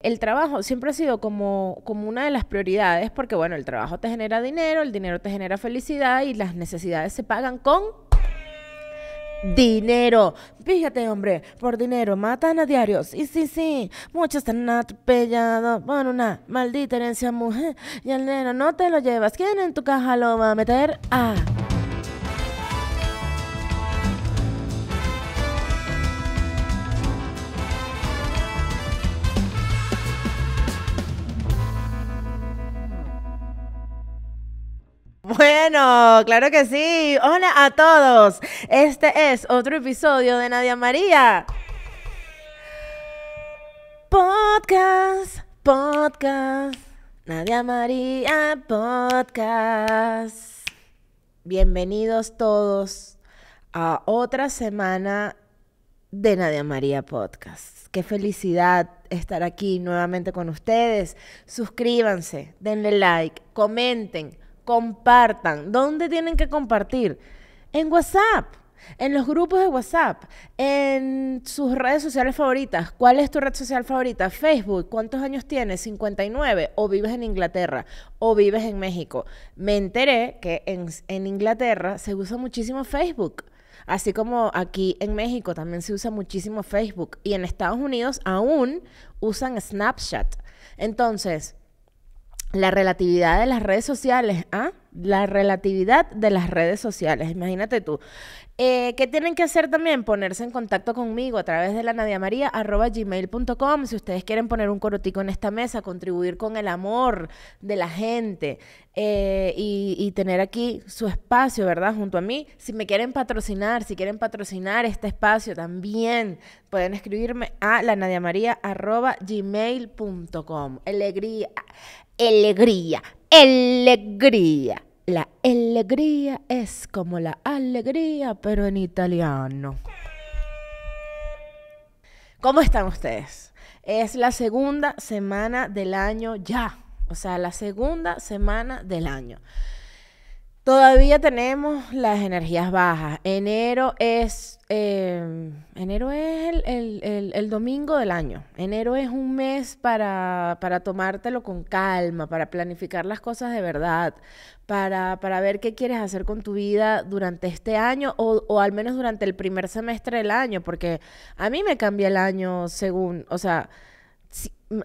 el trabajo siempre ha sido como una de las prioridades, porque bueno, el trabajo te genera dinero, el dinero te genera felicidad y las necesidades se pagan con dinero. Fíjate, hombre, por dinero matan a diario. Sí, sí, sí. Muchos están atropellados por una maldita herencia, mujer. Y el dinero no te lo llevas. ¿Quién en tu caja lo va a meter? Ah. Bueno, claro que sí. Hola a todos. Este es otro episodio de Nadia María. Podcast. Nadia María Podcast. Bienvenidos todos a otra semana de Nadia María Podcast. Qué felicidad estar aquí nuevamente con ustedes. Suscríbanse, denle like, comenten, compartan. ¿Dónde tienen que compartir? En WhatsApp, en los grupos de WhatsApp, en sus redes sociales favoritas. ¿Cuál es tu red social favorita? Facebook. ¿Cuántos años tienes? 59. ¿O vives en Inglaterra? ¿O vives en México? Me enteré que en Inglaterra se usa muchísimo Facebook. Así como aquí en México también se usa muchísimo Facebook. Y en Estados Unidos aún usan Snapchat. Entonces, la relatividad de las redes sociales, ¿ah? La relatividad de las redes sociales, imagínate tú. ¿Qué tienen que hacer también? Ponerse en contacto conmigo a través de la nadiamaria@gmail.com si ustedes quieren poner un corotico en esta mesa, contribuir con el amor de la gente y tener aquí su espacio, ¿verdad? Junto a mí. Si me quieren patrocinar, si quieren patrocinar este espacio también, pueden escribirme a lanadiamaria@gmail.com. Alegría. La alegría es como la alegría, pero en italiano. ¿Cómo están ustedes? Es la segunda semana del año ya. O sea, la segunda semana del año. Todavía tenemos las energías bajas. Enero es el domingo del año. Enero es un mes para tomártelo con calma, para planificar las cosas de verdad, para ver qué quieres hacer con tu vida durante este año o al menos durante el primer semestre del año, porque a mí me cambia el año según, o sea,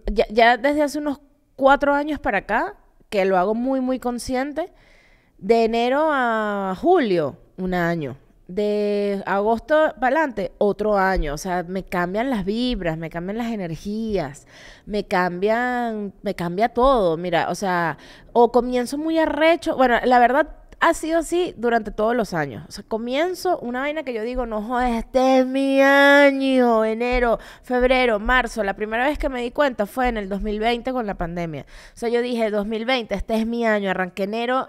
ya desde hace unos 4 años para acá, que lo hago muy, muy consciente. De enero a julio, un año. De agosto para adelante, otro año. O sea, me cambian las vibras, me cambian las energías, me cambia todo. Mira, o sea, o comienzo muy arrecho. Bueno, la verdad ha sido así durante todos los años. O sea, comienzo una vaina que yo digo, no jodas, este es mi año. Enero, febrero, marzo. La primera vez que me di cuenta fue en el 2020 con la pandemia. O sea, yo dije, 2020, este es mi año. Arranqué enero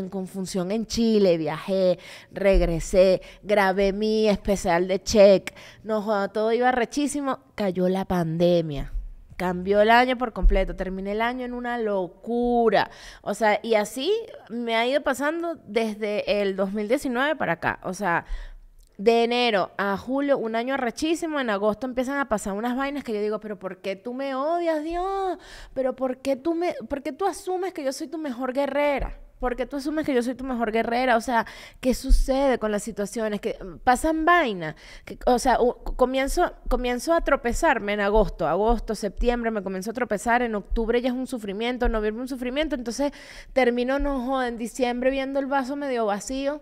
con función en Chile, viajé, regresé, grabé mi especial de Check. No jodas, todo iba rechísimo. Cayó la pandemia. Cambió el año por completo, terminé el año en una locura. O sea, y así me ha ido pasando desde el 2019 para acá. O sea, de enero a julio, un año arrechísimo. En agosto empiezan a pasar unas vainas que yo digo, pero ¿por qué tú me odias, Dios? ¿Pero por qué tú asumes que yo soy tu mejor guerrera? Porque tú asumes que yo soy tu mejor guerrera. O sea, ¿qué sucede con las situaciones? Que pasan vainas. O sea, comienzo a tropezarme en agosto, septiembre, me comienzo a tropezar. En octubre ya es un sufrimiento, en noviembre un sufrimiento. Entonces termino, no joder, en diciembre viendo el vaso medio vacío.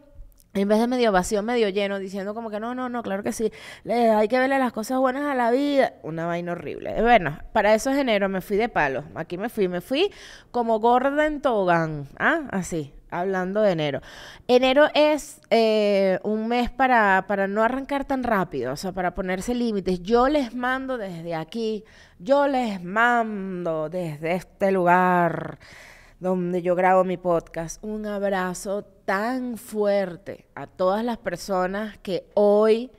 En vez de medio vacío, medio lleno, diciendo como que no, claro que sí, hay que verle las cosas buenas a la vida. Una vaina horrible. Bueno, para eso es enero, me fui de palo. Aquí me fui como gorda en tobogán. ¿Ah? Así, hablando de enero. Enero es un mes para no arrancar tan rápido, o sea, para ponerse límites. Yo les mando desde aquí, yo les mando desde este lugar donde yo grabo mi podcast, un abrazo tan fuerte a todas las personas que hoy,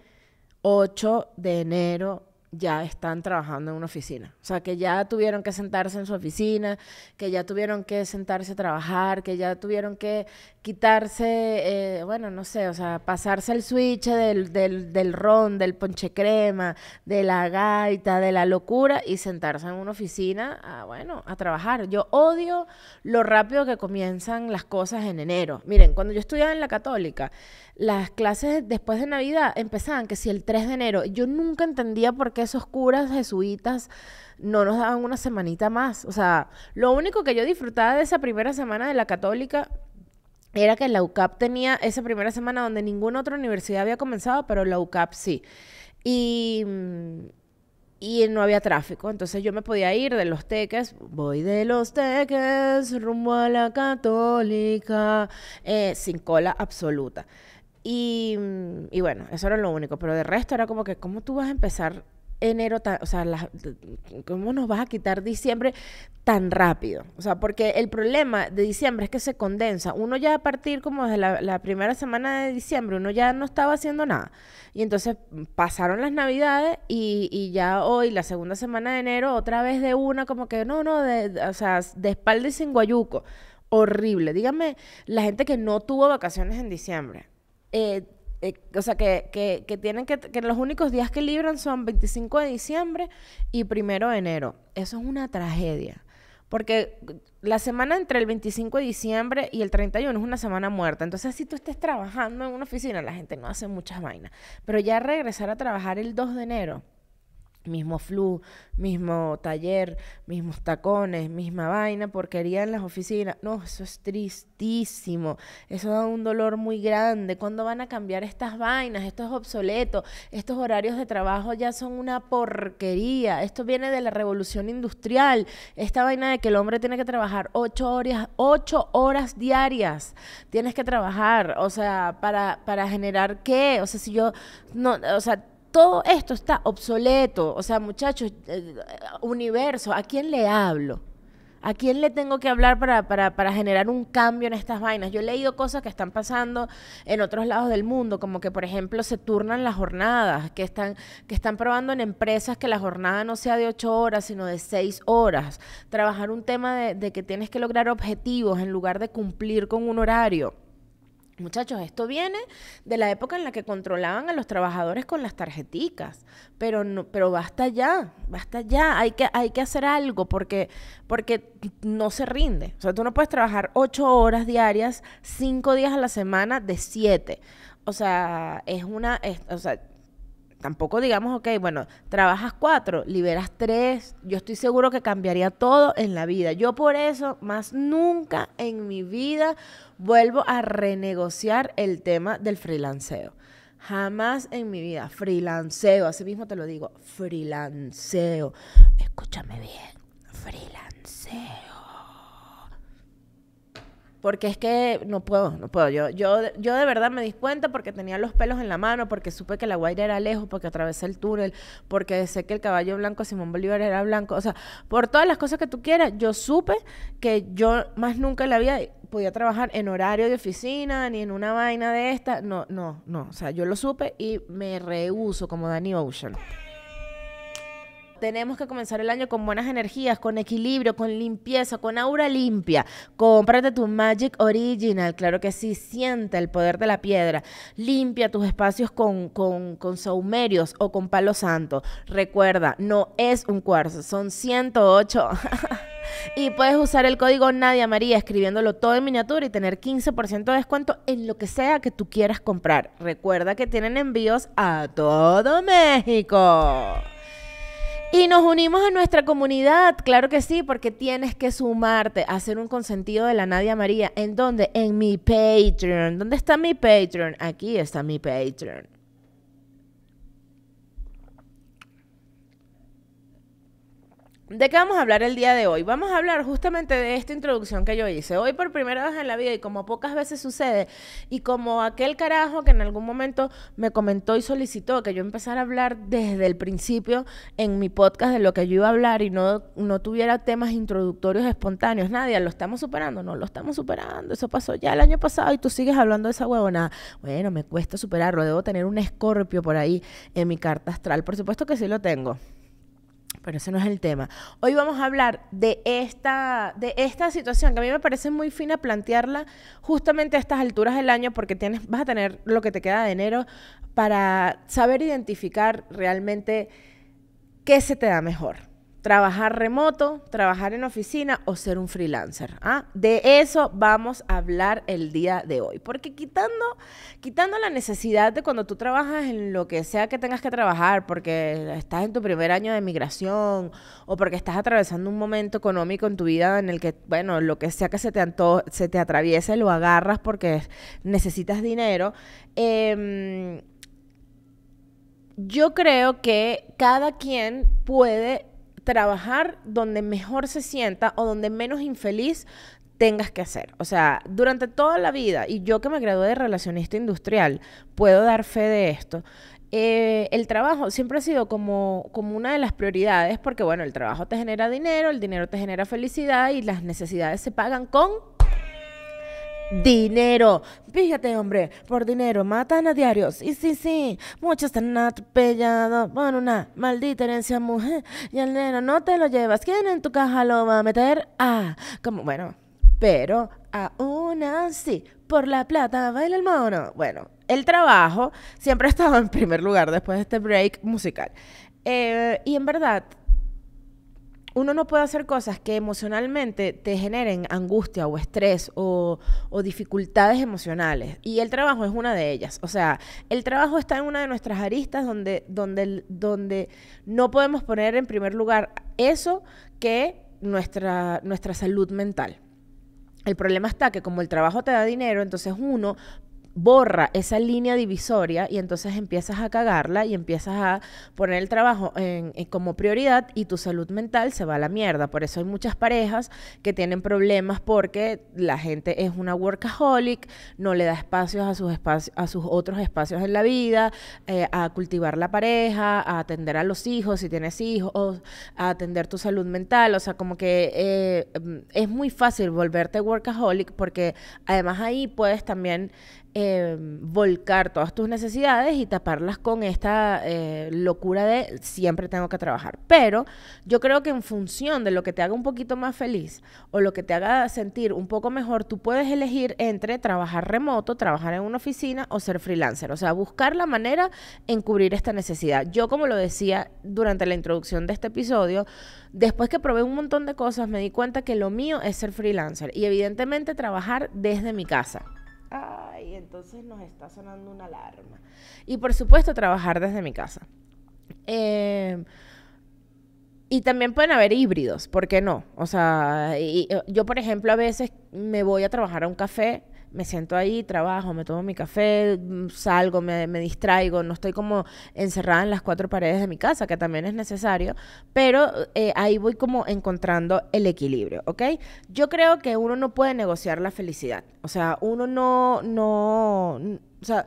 8 de enero, ya están trabajando en una oficina. O sea, que ya tuvieron que sentarse en su oficina, que ya tuvieron que sentarse a trabajar, que ya tuvieron que quitarse, bueno, no sé, o sea, pasarse el switch del ron, del ponche crema, de la gaita, de la locura y sentarse en una oficina a, bueno, a trabajar. Yo odio lo rápido que comienzan las cosas en enero. Miren, cuando yo estudiaba en la Católica, las clases después de Navidad empezaban que si el 3 de enero. Yo nunca entendía por qué esos curas jesuitas no nos daban una semanita más. O sea, lo único que yo disfrutaba de esa primera semana de la Católica era que la UCAP tenía esa primera semana donde ninguna otra universidad había comenzado, pero la UCAP sí. Y, y no había tráfico, entonces yo me podía ir de Los Teques, voy de Los Teques rumbo a la Católica, sin cola absoluta. Y bueno, eso era lo único, pero de resto era como que, ¿cómo tú vas a empezar enero o sea, ¿cómo nos vas a quitar diciembre tan rápido? O sea, porque el problema de diciembre es que se condensa. Uno ya a partir como de la primera semana de diciembre, uno ya no estaba haciendo nada. Y entonces pasaron las Navidades y ya hoy, la segunda semana de enero, otra vez de una como que o sea, de espalda y sin guayuco. Horrible. Dígame, la gente que no tuvo vacaciones en diciembre. O sea, que tienen que los únicos días que libran son 25 de diciembre y 1 de enero. Eso es una tragedia. Porque la semana entre el 25 de diciembre y el 31 es una semana muerta. Entonces, si tú estés trabajando en una oficina, la gente no hace muchas vainas. Pero ya regresar a trabajar el 2 de enero, mismo flu, mismo taller, mismos tacones, misma vaina, porquería en las oficinas. No, eso es tristísimo. Eso da un dolor muy grande. ¿Cuándo van a cambiar estas vainas? Esto es obsoleto. Estos horarios de trabajo ya son una porquería. Esto viene de la revolución industrial. Esta vaina de que el hombre tiene que trabajar 8 horas diarias. Tienes que trabajar, o sea, para generar ¿qué? O sea, si yo, no, o sea, todo esto está obsoleto. O sea, muchachos, universo, ¿a quién le hablo? ¿A quién le tengo que hablar para generar un cambio en estas vainas? Yo he leído cosas que están pasando en otros lados del mundo, como que, por ejemplo, se turnan las jornadas, que están probando en empresas que la jornada no sea de 8 horas, sino de 6 horas. Trabajar un tema de que tienes que lograr objetivos en lugar de cumplir con un horario. Muchachos, esto viene de la época en la que controlaban a los trabajadores con las tarjeticas, pero basta ya, hay que hacer algo porque no se rinde. O sea, tú no puedes trabajar 8 horas diarias, 5 días a la semana de 7. O sea, o sea, tampoco digamos, ok, bueno, trabajas 4, liberas 3. Yo estoy seguro que cambiaría todo en la vida. Yo por eso, más nunca en mi vida, vuelvo a renegociar el tema del freelanceo. Jamás en mi vida. Freelanceo, así mismo te lo digo. Freelanceo. Escúchame bien. Freelanceo. Porque es que no puedo. Yo de verdad me di cuenta porque tenía los pelos en la mano, porque supe que La Guaira era lejos, porque atravesé el túnel, porque sé que el caballo blanco Simón Bolívar era blanco. O sea, por todas las cosas que tú quieras, yo supe que yo más nunca en la vida podía trabajar en horario de oficina, ni en una vaina de esta. No. O sea, yo lo supe y me rehúso como Danny Ocean. Tenemos que comenzar el año con buenas energías, con equilibrio, con limpieza, con aura limpia. Cómprate tu Magic Original, claro que sí, siente el poder de la piedra. Limpia tus espacios con saumerios o con palo santo. Recuerda, no es un cuarzo, son 108. Y puedes usar el código Nadia María escribiéndolo todo en miniatura y tener 15% de descuento en lo que sea que tú quieras comprar. Recuerda que tienen envíos a todo México. Y nos unimos a nuestra comunidad, claro que sí, porque tienes que sumarte a ser un consentido de la Nadia María. ¿En dónde? En mi Patreon. ¿Dónde está mi Patreon? Aquí está mi Patreon. ¿De qué vamos a hablar el día de hoy? Vamos a hablar justamente de esta introducción que yo hice. Hoy por primera vez en la vida y como pocas veces sucede, y como aquel carajo que en algún momento me comentó y solicitó que yo empezara a hablar desde el principio en mi podcast de lo que yo iba a hablar y no tuviera temas introductorios espontáneos. Nadie, ¿lo estamos superando? No, lo estamos superando. Eso pasó ya el año pasado y tú sigues hablando de esa huevonada. Bueno, me cuesta superarlo. Debo tener un Escorpio por ahí en mi carta astral. Por supuesto que sí lo tengo. Pero ese no es el tema. Hoy vamos a hablar de esta situación que a mí me parece muy fina plantearla justamente a estas alturas del año porque vas a tener lo que te queda de enero para saber identificar realmente qué se te da mejor. Trabajar remoto, trabajar en oficina o ser un freelancer. De eso vamos a hablar el día de hoy. Porque quitando la necesidad de cuando tú trabajas en lo que sea que tengas que trabajar, porque estás en tu primer año de migración o porque estás atravesando un momento económico en tu vida en el que, bueno, lo que sea que se te atraviese, lo agarras porque necesitas dinero. Yo creo que cada quien puede trabajar donde mejor se sienta o donde menos infeliz tengas que hacer. O sea, durante toda la vida, y yo que me gradué de relacionista industrial, puedo dar fe de esto, el trabajo siempre ha sido como una de las prioridades porque, bueno, el trabajo te genera dinero, el dinero te genera felicidad y las necesidades se pagan con dinero. Fíjate, hombre, por dinero matan a diario. Sí. Muchos están atropellados por una maldita herencia mujer. Y el dinero no te lo llevas. ¿Quién en tu caja lo va a meter? Como, bueno, pero aún así, por la plata baila el mono. Bueno, el trabajo siempre ha estado en primer lugar después de este break musical. Y en verdad, uno no puede hacer cosas que emocionalmente te generen angustia o estrés o dificultades emocionales. Y el trabajo es una de ellas. O sea, el trabajo está en una de nuestras aristas donde no podemos poner en primer lugar eso que nuestra salud mental. El problema está que como el trabajo te da dinero, entonces uno borra esa línea divisoria y entonces empiezas a cagarla y empiezas a poner el trabajo como prioridad y tu salud mental se va a la mierda. Por eso hay muchas parejas que tienen problemas porque la gente es una workaholic, no le da espacios a sus otros espacios en la vida, a cultivar la pareja, a atender a los hijos si tienes hijos, a atender tu salud mental. O sea, como que es muy fácil volverte workaholic porque además ahí puedes también volcar todas tus necesidades y taparlas con esta locura de siempre tengo que trabajar. Pero yo creo que en función de lo que te haga un poquito más feliz o lo que te haga sentir un poco mejor, tú puedes elegir entre trabajar remoto, trabajar en una oficina o ser freelancer. O sea, buscar la manera en cubrir esta necesidad. Yo, como lo decía durante la introducción de este episodio, después que probé un montón de cosas, me di cuenta que lo mío es ser freelancer y evidentemente trabajar desde mi casa. Ay, entonces nos está sonando una alarma. Y por supuesto trabajar desde mi casa. Y también pueden haber híbridos, ¿por qué no? O sea, yo por ejemplo a veces me voy a trabajar a un café, me siento ahí, trabajo, me tomo mi café, salgo, me distraigo, no estoy como encerrada en las cuatro paredes de mi casa, que también es necesario, pero ahí voy como encontrando el equilibrio, ¿ok? Yo creo que uno no puede negociar la felicidad, o sea, o sea,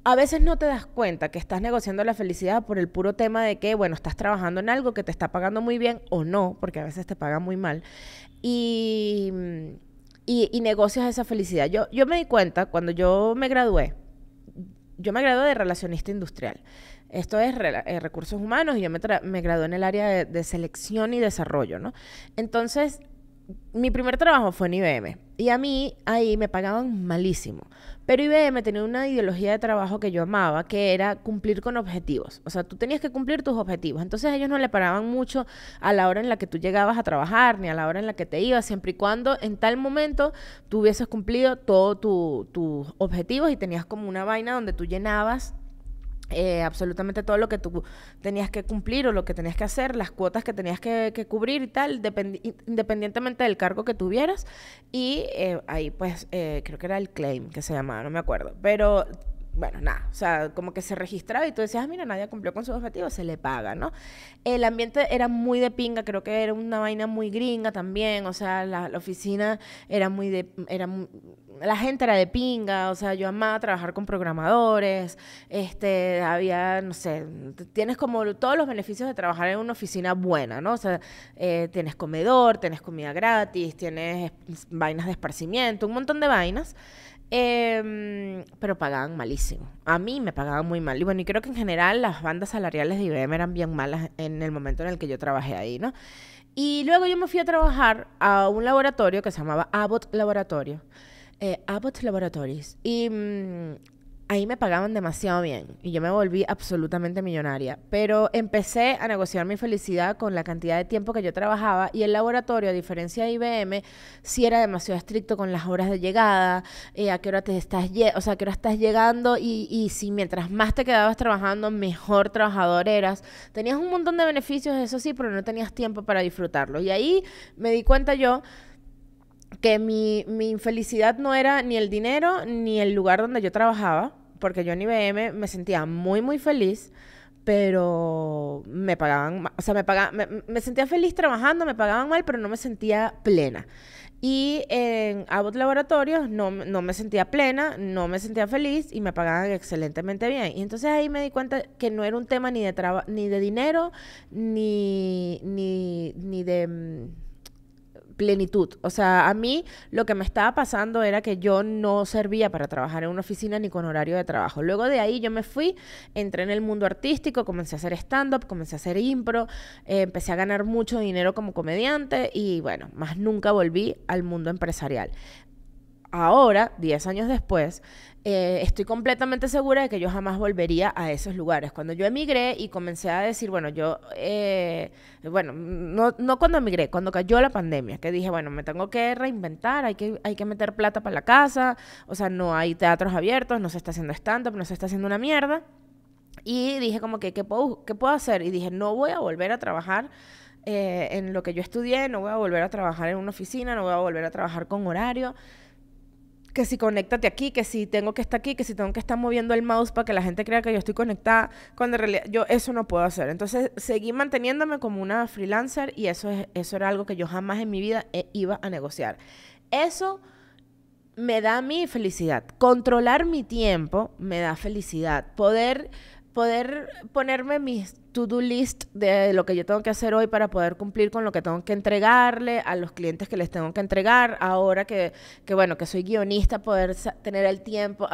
a veces no te das cuenta que estás negociando la felicidad por el puro tema de que, bueno, estás trabajando en algo que te está pagando muy bien o no, porque a veces te pagan muy mal, y negocias esa felicidad. Yo me di cuenta cuando yo me gradué de relacionista industrial. Esto es recursos humanos y yo me gradué en el área de selección y desarrollo, ¿no? Entonces, mi primer trabajo fue en IBM y a mí ahí me pagaban malísimo. Pero IBM tenía una ideología de trabajo que yo amaba, que era cumplir con objetivos. O sea, tú tenías que cumplir tus objetivos. Entonces ellos no le paraban mucho a la hora en la que tú llegabas a trabajar, ni a la hora en la que te ibas, siempre y cuando en tal momento tú hubieses cumplido todos tus objetivos y tenías como una vaina donde tú llenabas absolutamente todo lo que tú tenías que cumplir o lo que tenías que hacer, las cuotas que tenías que cubrir y tal, independientemente del cargo que tuvieras. Y ahí pues creo que era el claim que se llamaba, no me acuerdo, pero bueno, nada, o sea, como que se registraba y tú decías, mira, nadie cumplió con sus objetivos, se le paga, ¿no? El ambiente era muy de pinga, creo que era una vaina muy gringa también, o sea, la oficina era muy de, la gente era de pinga, o sea, yo amaba trabajar con programadores, había, no sé, tienes como todos los beneficios de trabajar en una oficina buena, ¿no? O sea, tienes comedor, tienes comida gratis, tienes vainas de esparcimiento, un montón de vainas. Pero pagaban malísimo. A mí me pagaban muy mal. Y bueno, y creo que en general las bandas salariales de IBM eran bien malas en el momento en el que yo trabajé ahí, ¿no? Y luego yo me fui a trabajar a un laboratorio que se llamaba Abbott Laboratorio. Abbott Laboratories. Y ahí me pagaban demasiado bien y yo me volví absolutamente millonaria. Pero empecé a negociar mi felicidad con la cantidad de tiempo que yo trabajaba y el laboratorio, a diferencia de IBM, sí era demasiado estricto con las horas de llegada, a qué hora o sea, a qué hora estás llegando y si mientras más te quedabas trabajando, mejor trabajador eras. Tenías un montón de beneficios, eso sí, pero no tenías tiempo para disfrutarlo. Y ahí me di cuenta yo que mi infelicidad no era ni el dinero ni el lugar donde yo trabajaba, porque yo en IBM me sentía muy, muy feliz, pero me pagaban, o sea, me sentía feliz trabajando, me pagaban mal, pero no me sentía plena. Y en Abbott Laboratorios no me sentía plena, no me sentía feliz y me pagaban excelentemente bien. Y entonces ahí me di cuenta que no era un tema ni de dinero, ni de plenitud. O sea, a mí lo que me estaba pasando era que yo no servía para trabajar en una oficina ni con horario de trabajo. Luego de ahí yo me fui, entré en el mundo artístico, comencé a hacer stand-up, comencé a hacer impro, empecé a ganar mucho dinero como comediante y bueno, más nunca volví al mundo empresarial. Ahora, 10 años después, estoy completamente segura de que yo jamás volvería a esos lugares. Cuando yo emigré y comencé a decir, bueno, no cuando emigré, cuando cayó la pandemia, que dije, bueno, me tengo que reinventar, hay que meter plata para la casa, o sea, no hay teatros abiertos, no se está haciendo stand-up, no se está haciendo una mierda. Y dije como que, ¿qué puedo hacer? Y dije, no voy a volver a trabajar en lo que yo estudié, no voy a volver a trabajar en una oficina, no voy a volver a trabajar con horario. Que si conéctate aquí, que si tengo que estar aquí, que si tengo que estar moviendo el mouse para que la gente crea que yo estoy conectada, cuando en realidad yo eso no puedo hacer. Entonces seguí manteniéndome como una freelancer y eso era algo que yo jamás en mi vida iba a negociar. Eso me da mi felicidad. Controlar mi tiempo me da felicidad. Poder ponerme mis to-do list de lo que yo tengo que hacer hoy para poder cumplir con lo que tengo que entregarle a los clientes que les tengo que entregar. Ahora que soy guionista, poder tener el tiempo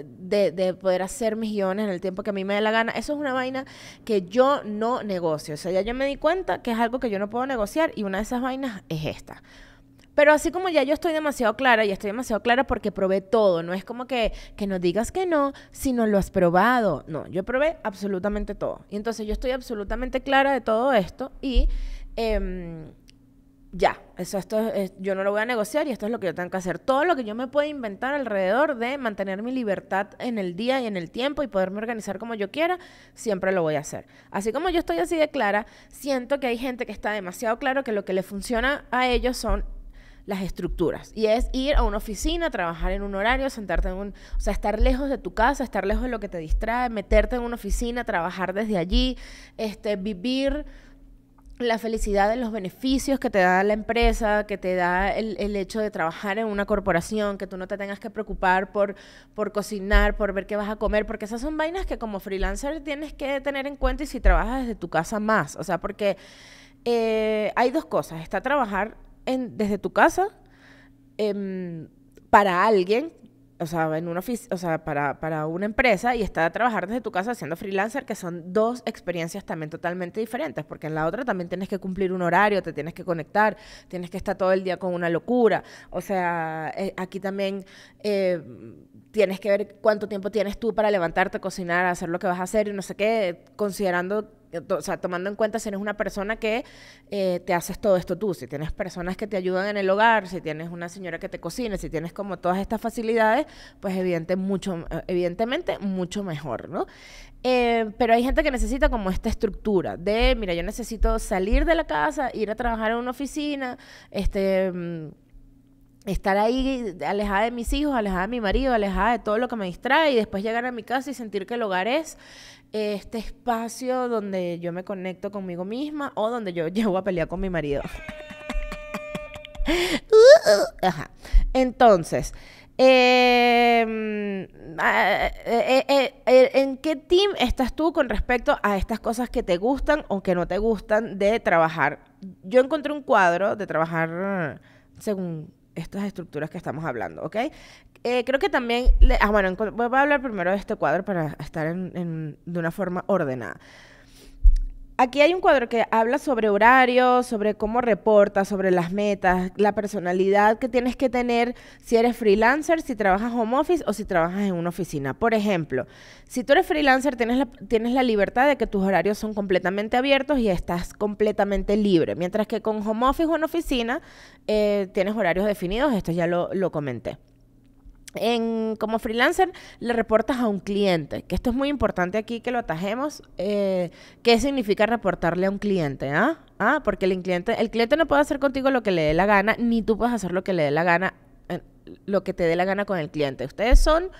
de poder hacer mis guiones en el tiempo que a mí me dé la gana. Eso es una vaina que yo no negocio. O sea, ya yo me di cuenta que es algo que yo no puedo negociar y una de esas vainas es esta. Pero así como ya yo estoy demasiado clara, y estoy demasiado clara porque probé todo. No es como que no digas que no si no lo has probado. No, yo probé absolutamente todo. Y entonces yo estoy absolutamente clara de todo esto y yo no lo voy a negociar y esto es lo que yo tengo que hacer. Todo lo que yo me pueda inventar alrededor de mantener mi libertad en el día y en el tiempo y poderme organizar como yo quiera, siempre lo voy a hacer. Así como yo estoy así de clara, siento que hay gente que está demasiado claro que lo que le funciona a ellos son las estructuras. Y es ir a una oficina, trabajar en un horario, sentarte o sea, estar lejos de tu casa, estar lejos de lo que te distrae, meterte en una oficina, trabajar desde allí, vivir la felicidad de los beneficios que te da la empresa, que te da el hecho de trabajar en una corporación, que tú no te tengas que preocupar por cocinar, por ver qué vas a comer, porque esas son vainas que como freelancer tienes que tener en cuenta y si trabajas desde tu casa más. O sea, porque hay dos cosas. Está trabajar desde tu casa para alguien, o sea, en una para una empresa, y está a trabajar desde tu casa haciendo freelancer, que son dos experiencias también totalmente diferentes, porque en la otra también tienes que cumplir un horario, te tienes que conectar, tienes que estar todo el día con una locura. O sea, aquí también tienes que ver cuánto tiempo tienes tú para levantarte, cocinar, hacer lo que vas a hacer y no sé qué, considerando, o sea, tomando en cuenta si eres una persona que te haces todo esto tú, si tienes personas que te ayudan en el hogar, si tienes una señora que te cocine, si tienes como todas estas facilidades, pues evidentemente mucho mejor, ¿no? Pero hay gente que necesita como esta estructura de, mira, yo necesito salir de la casa, ir a trabajar en una oficina, estar ahí alejada de mis hijos, alejada de mi marido, alejada de todo lo que me distrae y después llegar a mi casa y sentir que el hogar es este espacio donde yo me conecto conmigo misma o donde yo llego a pelear con mi marido. Ajá. Entonces, ¿en qué team estás tú con respecto a estas cosas que te gustan o que no te gustan de trabajar? Yo encontré un cuadro de trabajar según estas estructuras que estamos hablando, ¿ok? Creo que también, bueno, voy a hablar primero de este cuadro para estar de una forma ordenada. Aquí hay un cuadro que habla sobre horarios, sobre cómo reportas, sobre las metas, la personalidad que tienes que tener si eres freelancer, si trabajas home office o si trabajas en una oficina. Por ejemplo, si tú eres freelancer, tienes la libertad de que tus horarios son completamente abiertos y estás completamente libre. Mientras que con home office o en oficina tienes horarios definidos, esto ya lo comenté. Como freelancer le reportas a un cliente, que esto es muy importante aquí que lo atajemos. ¿Qué significa reportarle a un cliente? Porque el cliente no puede hacer contigo lo que le dé la gana, ni tú puedes hacer lo que le dé la gana, lo que te dé la gana con el cliente. Ustedes son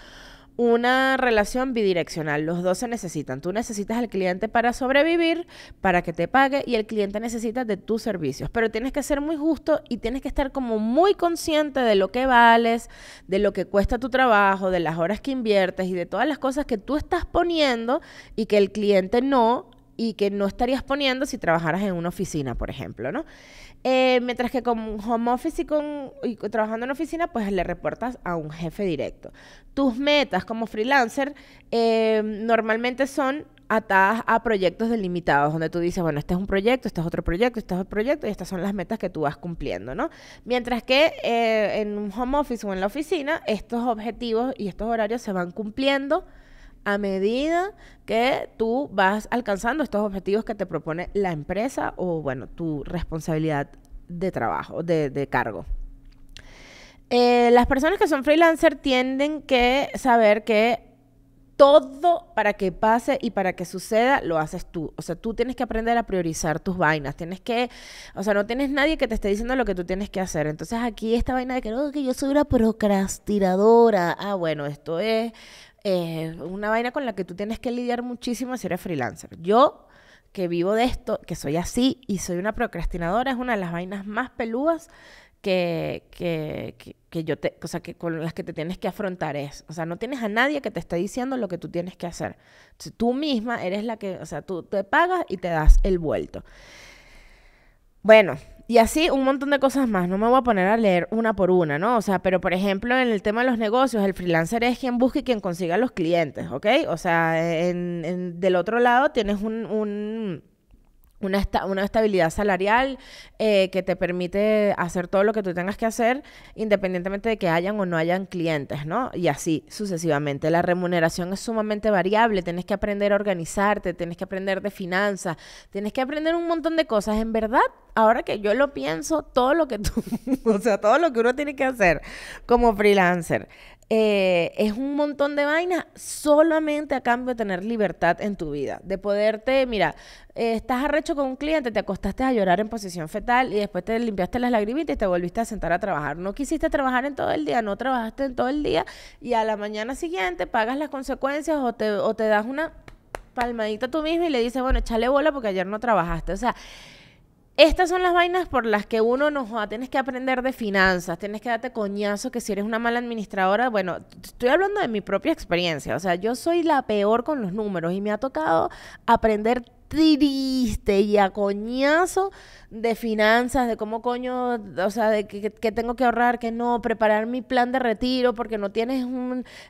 una relación bidireccional, los dos se necesitan. Tú necesitas al cliente para sobrevivir, para que te pague, y el cliente necesita de tus servicios. Pero tienes que ser muy justo y tienes que estar como muy consciente de lo que vales, de lo que cuesta tu trabajo, de las horas que inviertes y de todas las cosas que tú estás poniendo y que el cliente no, y que no estarías poniendo si trabajaras en una oficina, por ejemplo, ¿no? Mientras que con home office y trabajando en oficina, pues le reportas a un jefe directo. Tus metas como freelancer normalmente son atadas a proyectos delimitados, donde tú dices, bueno, este es un proyecto, este es otro proyecto, este es otro proyecto, y estas son las metas que tú vas cumpliendo, ¿no? Mientras que en un home office o en la oficina, estos objetivos y estos horarios se van cumpliendo a medida que tú vas alcanzando estos objetivos que te propone la empresa o, bueno, tu responsabilidad de trabajo, de cargo. Las personas que son freelancer tienden que saber que todo para que pase y para que suceda lo haces tú. O sea, tú tienes que aprender a priorizar tus vainas. O sea, no tienes nadie que te esté diciendo lo que tú tienes que hacer. Entonces aquí esta vaina de que no, que yo soy una procrastinadora. Bueno, esto es una vaina con la que tú tienes que lidiar muchísimo si eres freelancer. Yo, que vivo de esto, que soy así y soy una procrastinadora, es una de las vainas más peludas o sea, que con las que te tienes que afrontar o sea, no tienes a nadie que te esté diciendo lo que tú tienes que hacer. Entonces, tú misma eres la que, o sea, tú te pagas y te das el vuelto. Bueno, y así un montón de cosas más. No me voy a poner a leer una por una, ¿no? O sea, pero por ejemplo, en el tema de los negocios, el freelancer es quien busca y quien consiga los clientes, ¿ok? O sea, del otro lado tienes una estabilidad salarial que te permite hacer todo lo que tú tengas que hacer independientemente de que hayan o no hayan clientes, ¿no? Y así sucesivamente. La remuneración es sumamente variable, tienes que aprender a organizarte, tienes que aprender de finanzas, tienes que aprender un montón de cosas. En verdad, ahora que yo lo pienso, todo lo que o sea, todo lo que uno tiene que hacer como freelancer es un montón de vainas solamente a cambio de tener libertad en tu vida, de poderte, mira, estás arrecho con un cliente, te acostaste a llorar en posición fetal y después te limpiaste las lagrimitas y te volviste a sentar a trabajar. No quisiste trabajar en todo el día, no trabajaste en todo el día y a la mañana siguiente pagas las consecuencias o te das una palmadita tú mismo y le dices, bueno, échale bola porque ayer no trabajaste. O sea, estas son las vainas por las que uno tienes que aprender de finanzas, tienes que darte coñazo que si eres una mala administradora, bueno, estoy hablando de mi propia experiencia, o sea, yo soy la peor con los números y me ha tocado aprender triste y a coñazo de finanzas, de cómo coño, o sea, de que tengo que ahorrar, que no, preparar mi plan de retiro porque no tienes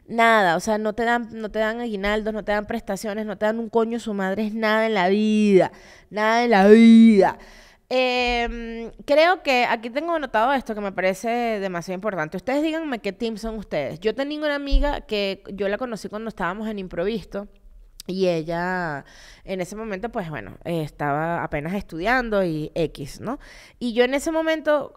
nada, o sea, no te dan aguinaldos, no te dan prestaciones, no te dan un coño su madre, es nada en la vida, nada en la vida. Creo que aquí tengo anotado esto que me parece demasiado importante. Ustedes díganme qué team son ustedes. Yo tenía una amiga que yo la conocí cuando estábamos en Improvisto Y ella, en ese momento, pues bueno, estaba apenas estudiando y X, ¿no? Y yo en ese momento,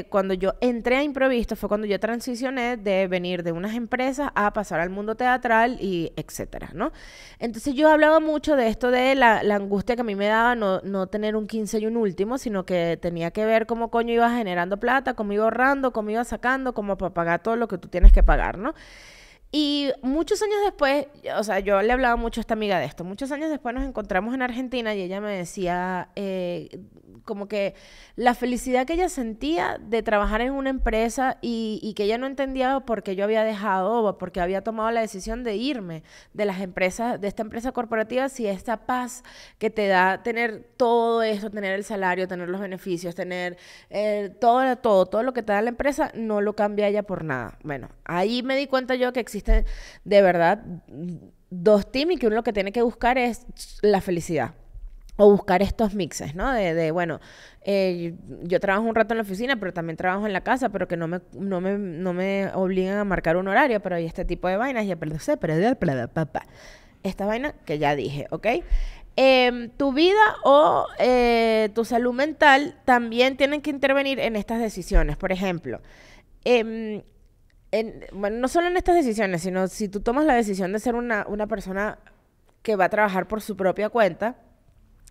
cuando yo entré a Improvisto, fue cuando yo transicioné de venir de unas empresas a pasar al mundo teatral y etcétera, ¿no? Entonces yo hablaba mucho de esto de la angustia que a mí me daba no tener un 15 y un último, sino que tenía que ver cómo coño iba generando plata, cómo iba ahorrando, cómo iba sacando, cómo para pagar todo lo que tú tienes que pagar, ¿no? Y muchos años después, o sea, yo le hablaba mucho a esta amiga de esto. Muchos años después nos encontramos en Argentina y ella me decía como que la felicidad que ella sentía de trabajar en una empresa y que ella no entendía por qué yo había dejado o por qué había tomado la decisión de irme de las empresas, de esta empresa corporativa, si esta paz que te da tener todo eso, tener el salario, tener los beneficios, tener todo lo que te da la empresa, no lo cambia ella por nada. Bueno, ahí me di cuenta yo que existen de verdad dos teams y que uno lo que tiene que buscar es la felicidad. O buscar estos mixes, ¿no? Bueno, yo trabajo un rato en la oficina, pero también trabajo en la casa, pero que no me obligan a marcar un horario, pero hay este tipo de vainas y esta vaina que ya dije, ¿ok? Tu vida o tu salud mental también tienen que intervenir en estas decisiones. Por ejemplo, bueno, no solo en estas decisiones, sino si tú tomas la decisión de ser una persona que va a trabajar por su propia cuenta,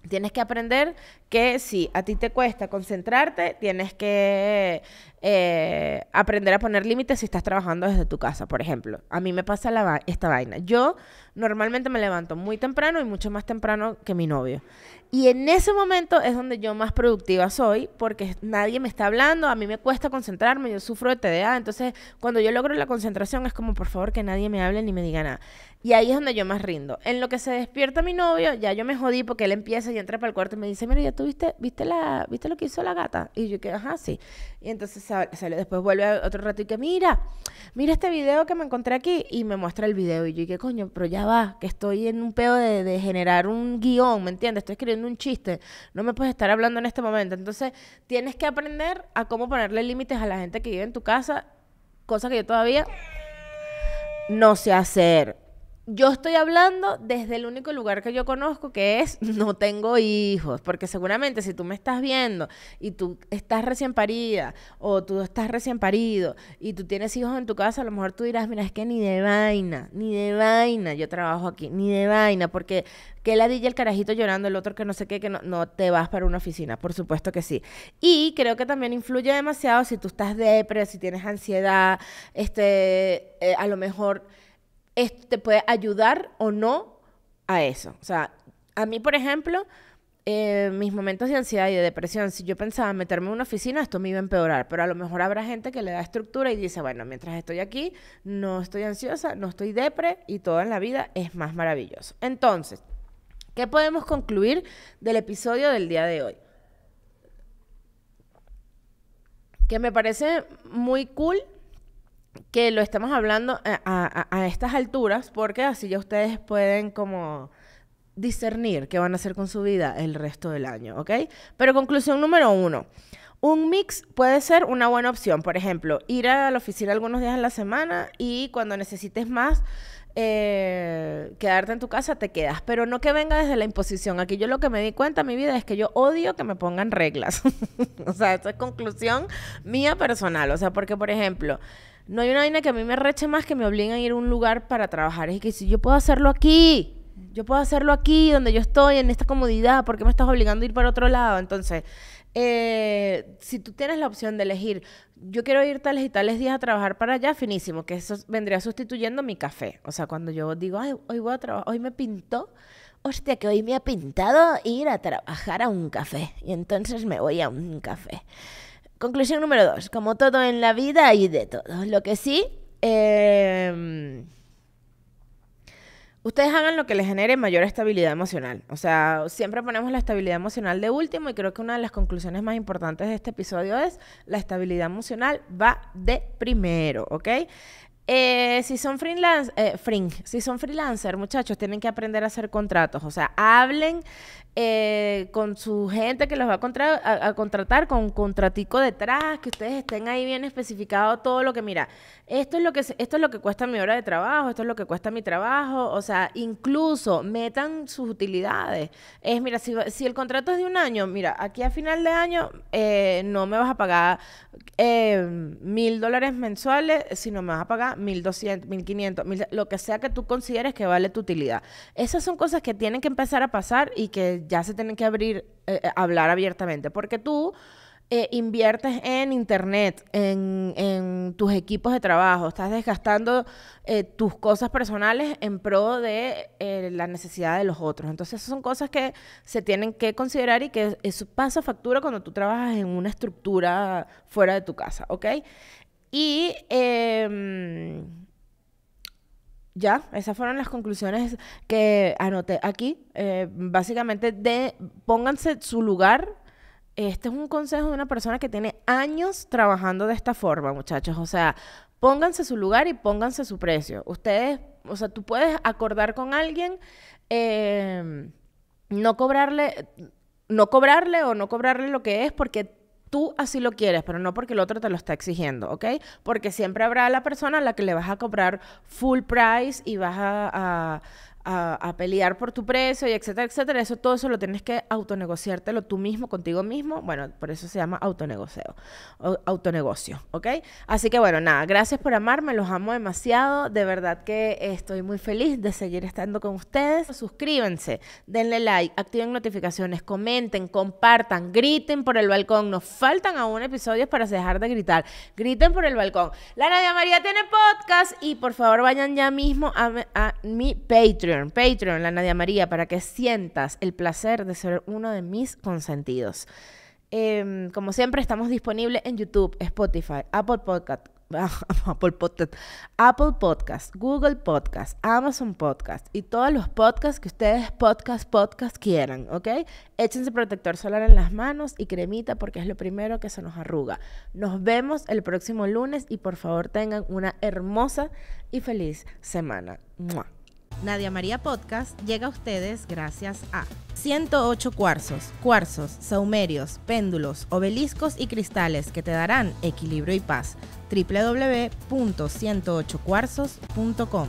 tienes que aprender que si a ti te cuesta concentrarte, tienes que aprender a poner límites si estás trabajando desde tu casa. Por ejemplo, a mí me pasa esta vaina. Yo normalmente me levanto muy temprano y mucho más temprano que mi novio. Y en ese momento es donde yo más productiva soy porque nadie me está hablando, a mí me cuesta concentrarme, yo sufro de TDA, entonces cuando yo logro la concentración es como por favor que nadie me hable ni me diga nada. Y ahí es donde yo más rindo. En lo que se despierta mi novio, ya yo me jodí porque él empieza y entra para el cuarto y me dice, mira, ¿ya tú viste lo que hizo la gata? Y yo que, ajá, sí. Y entonces sale, después vuelve otro rato y que, mira este video que me encontré aquí y me muestra el video. Y yo que, coño, pero ya va, que estoy en un pedo de generar un guión, ¿me entiendes? Estoy escribiendo un chiste, no me puedes estar hablando en este momento. Entonces, tienes que aprender a cómo ponerle límites a la gente que vive en tu casa, cosa que yo todavía no sé hacer. Yo estoy hablando desde el único lugar que yo conozco, que es no tengo hijos, porque seguramente si tú me estás viendo y tú estás recién parida o tú estás recién parido y tú tienes hijos en tu casa, a lo mejor tú dirás, mira, es que ni de vaina, yo trabajo aquí, ni de vaina, porque que ladilla el carajito llorando, el otro que no sé qué, que no te vas para una oficina, por supuesto que sí. Y creo que también influye demasiado si tú estás depre, si tienes ansiedad, a lo mejor esto te puede ayudar o no a eso. O sea, a mí, por ejemplo, mis momentos de ansiedad y de depresión, si yo pensaba meterme en una oficina, esto me iba a empeorar, pero a lo mejor habrá gente que le da estructura y dice, bueno, mientras estoy aquí, no estoy ansiosa, no estoy depre y todo en la vida es más maravilloso. Entonces, ¿qué podemos concluir del episodio del día de hoy? Que me parece muy cool que lo estemos hablando a estas alturas, porque así ya ustedes pueden como discernir qué van a hacer con su vida el resto del año, ¿ok? Pero conclusión número 1. Un mix puede ser una buena opción. Por ejemplo, ir a la oficina algunos días a la semana y cuando necesites más, quedarte en tu casa, te quedas. Pero no que venga desde la imposición. Aquí yo lo que me di cuenta en mi vida es que yo odio que me pongan reglas. O sea, esta es conclusión mía personal. O sea, porque, por ejemplo, no hay una vaina que a mí me reche más que me obliguen a ir a un lugar para trabajar. Es que si yo puedo hacerlo aquí, donde yo estoy, en esta comodidad, ¿por qué me estás obligando a ir para otro lado? Entonces, si tú tienes la opción de elegir, yo quiero ir tales y tales días a trabajar para allá, finísimo, que eso vendría sustituyendo mi café. O sea, cuando yo digo, ay, hoy voy a trabajar, hoy me pintó, hostia, que hoy me ha pintado ir a trabajar a un café. Y entonces me voy a un café. Conclusión número 2. Como todo en la vida hay de todo. Lo que sí, ustedes hagan lo que les genere mayor estabilidad emocional. O sea, siempre ponemos la estabilidad emocional de último y creo que una de las conclusiones más importantes de este episodio es la estabilidad emocional va de primero, ¿ok? Si son freelancer, muchachos, tienen que aprender a hacer contratos. O sea, hablen con su gente que los va a contratar, con contratico detrás, que ustedes estén ahí bien especificado todo lo que, mira, esto es lo que cuesta mi hora de trabajo, esto es lo que cuesta mi trabajo, o sea, incluso metan sus utilidades. Mira, si el contrato es de un año, mira, aquí a final de año no me vas a pagar $1,000 mensuales, sino me vas a pagar 1,200, 1,500, lo que sea que tú consideres que vale tu utilidad. Esas son cosas que tienen que empezar a pasar y que ya se tienen que hablar abiertamente, porque tú inviertes en internet, en tus equipos de trabajo, estás desgastando tus cosas personales en pro de la necesidad de los otros. Entonces, esas son cosas que se tienen que considerar y que eso pasa factura cuando tú trabajas en una estructura fuera de tu casa, ¿ok? Y ya, esas fueron las conclusiones que anoté aquí. Básicamente, pónganse su lugar. Este es un consejo de una persona que tiene años trabajando de esta forma, muchachos. O sea, pónganse su lugar y pónganse su precio. Ustedes, o sea, tú puedes acordar con alguien, no cobrarle o no cobrarle lo que es porque tú así lo quieres, pero no porque el otro te lo está exigiendo, ¿ok? Porque siempre habrá la persona a la que le vas a cobrar full price y vas a pelear por tu precio y etcétera, etcétera. Todo eso lo tienes que autonegociártelo tú mismo, contigo mismo. Bueno, por eso se llama autonegocio, ¿ok? Así que bueno, nada, gracias por amarme, los amo demasiado. De verdad que estoy muy feliz de seguir estando con ustedes. Suscríbanse, denle like, activen notificaciones, comenten, compartan, griten por el balcón. Nos faltan aún episodios para dejar de gritar. Griten por el balcón. La Nadia María tiene podcast y por favor vayan ya mismo a mi Patreon, la Nadia María, para que sientas el placer de ser uno de mis consentidos. Como siempre, estamos disponibles en YouTube, Spotify, Apple Podcast, Google Podcast, Amazon Podcast y todos los podcasts que ustedes podcast quieran, ¿ok? Échense protector solar en las manos y cremita porque es lo primero que se nos arruga. Nos vemos el próximo lunes y por favor tengan una hermosa y feliz semana. ¡Mua! Nadia María Podcast llega a ustedes gracias a 108 cuarzos, saumerios, péndulos, obeliscos y cristales que te darán equilibrio y paz. www.108cuarzos.com